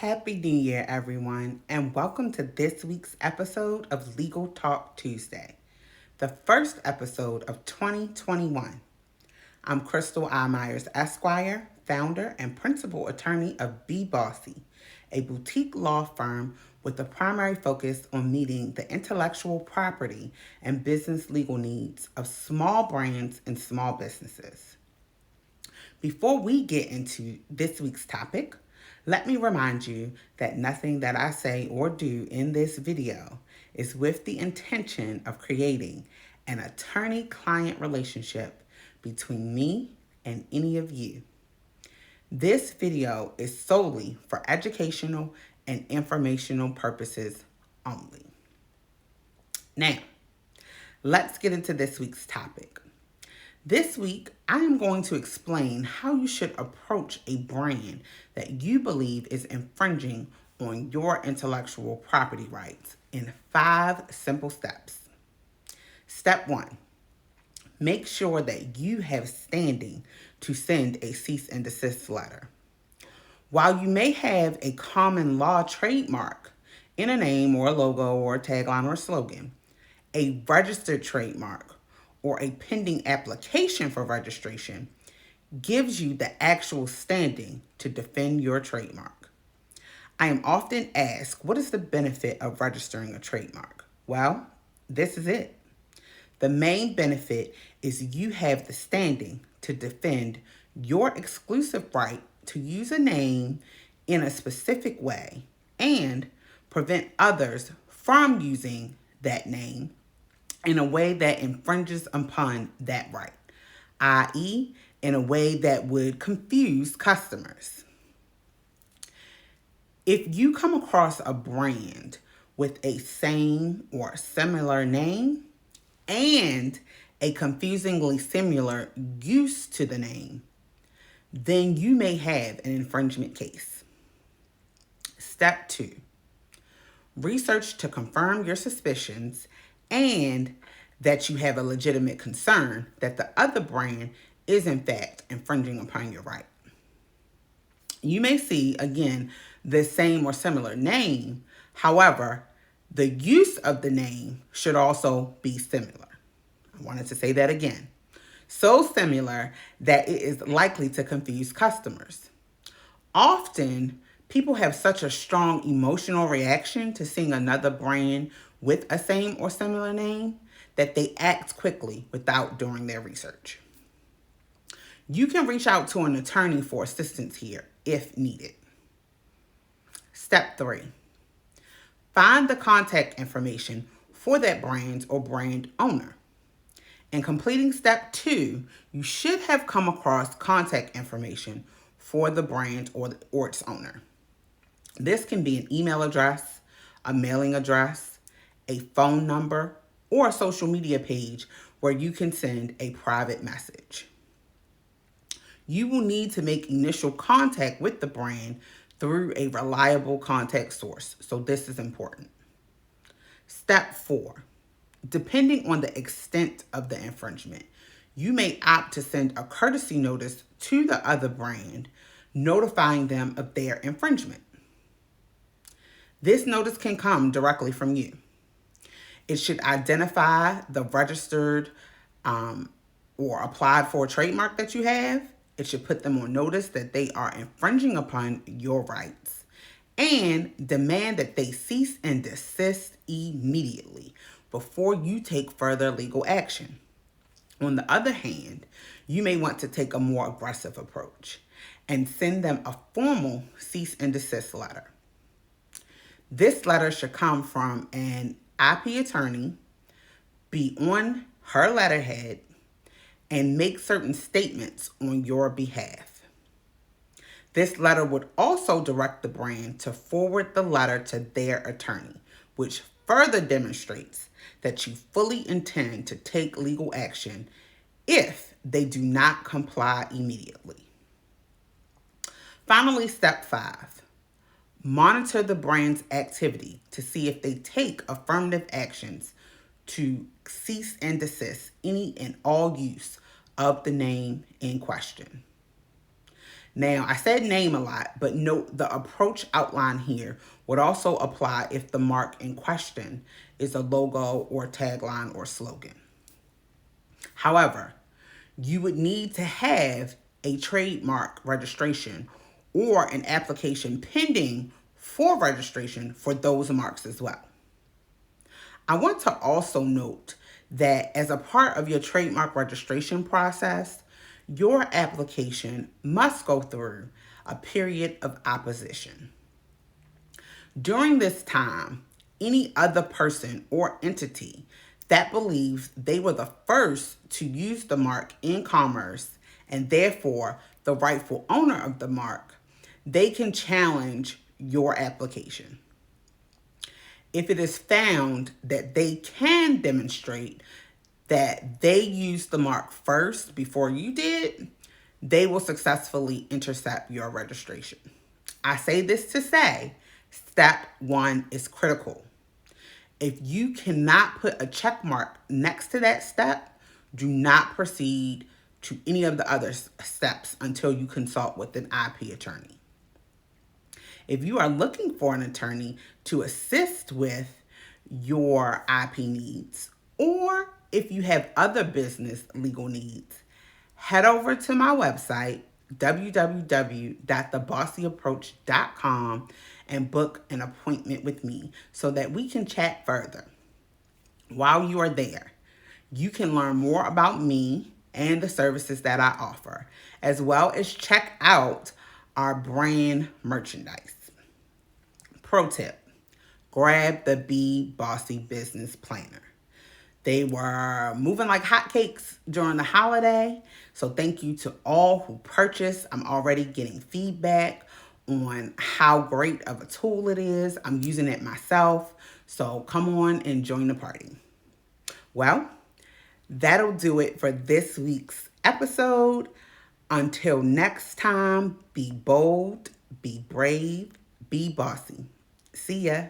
Happy New Year, everyone, and welcome to this week's episode of Legal Talk Tuesday, the first episode of 2021. I'm Crystal I. Myers, Esquire, founder and principal attorney of Be Bossy, a boutique law firm with a primary focus on meeting the intellectual property and business legal needs of small brands and small businesses. Before we get into this week's topic, let me remind you that nothing that I say or do in this video is with the intention of creating an attorney-client relationship between me and any of you. This video is solely for educational and informational purposes only. Now, let's get into this week's topic. This week, I am going to explain how you should approach a brand that you believe is infringing on your intellectual property rights in 5 simple steps. Step 1, make sure that you have standing to send a cease and desist letter. While you may have a common law trademark in a name or a logo or a tagline or a slogan, a registered trademark or a pending application for registration gives you the actual standing to defend your trademark. I am often asked, what is the benefit of registering a trademark? Well, this is it. The main benefit is you have the standing to defend your exclusive right to use a name in a specific way and prevent others from using that name in a way that infringes upon that right, i.e., in a way that would confuse customers. If you come across a brand with a same or similar name and a confusingly similar use to the name, then you may have an infringement case. Step 2, research to confirm your suspicions and that you have a legitimate concern that the other brand is in fact infringing upon your right. You may see, again, the same or similar name. However, the use of the name should also be similar. I wanted to say that again. So similar that it is likely to confuse customers. Often, people have such a strong emotional reaction to seeing another brand with a same or similar name that they act quickly without doing their research. You can reach out to an attorney for assistance here if needed. Step 3, find the contact information for that brand or brand owner. In completing step 2, you should have come across contact information for the brand or its owner. This can be an email address, a mailing address, a phone number, or a social media page where you can send a private message. You will need to make initial contact with the brand through a reliable contact source, so this is important. Step 4, depending on the extent of the infringement, you may opt to send a courtesy notice to the other brand, notifying them of their infringement. This notice can come directly from you. It should identify the registered or applied for trademark that you have. It should put them on notice that they are infringing upon your rights and demand that they cease and desist immediately before you take further legal action. On the other hand, you may want to take a more aggressive approach and send them a formal cease and desist letter. This letter should come from an IP attorney, be on her letterhead, and make certain statements on your behalf. This letter would also direct the brand to forward the letter to their attorney, which further demonstrates that you fully intend to take legal action if they do not comply immediately. Finally, step 5. Monitor the brand's activity to see if they take affirmative actions to cease and desist any and all use of the name in question. Now, I said name a lot, but note the approach outline here would also apply if the mark in question is a logo or tagline or slogan. However, you would need to have a trademark registration or an application pending for registration for those marks as well. I want to also note that as a part of your trademark registration process, your application must go through a period of opposition. During this time, any other person or entity that believes they were the first to use the mark in commerce and therefore the rightful owner of the mark, they can challenge your application. If it is found that they can demonstrate that they used the mark first before you did, they will successfully intercept your registration. I say this to say, step 1 is critical. If you cannot put a check mark next to that step, do not proceed to any of the other steps until you consult with an IP attorney. If you are looking for an attorney to assist with your IP needs, or if you have other business legal needs, head over to my website, www.thebossy.approach.com, and book an appointment with me so that we can chat further. While you are there, you can learn more about me and the services that I offer, as well as check out our brand merchandise. Pro tip, grab the Be Bossy Business Planner. They were moving like hotcakes during the holiday. So thank you to all who purchased. I'm already getting feedback on how great of a tool it is. I'm using it myself. So come on and join the party. Well, that'll do it for this week's episode. Until next time, be bold, be brave, be bossy. See ya.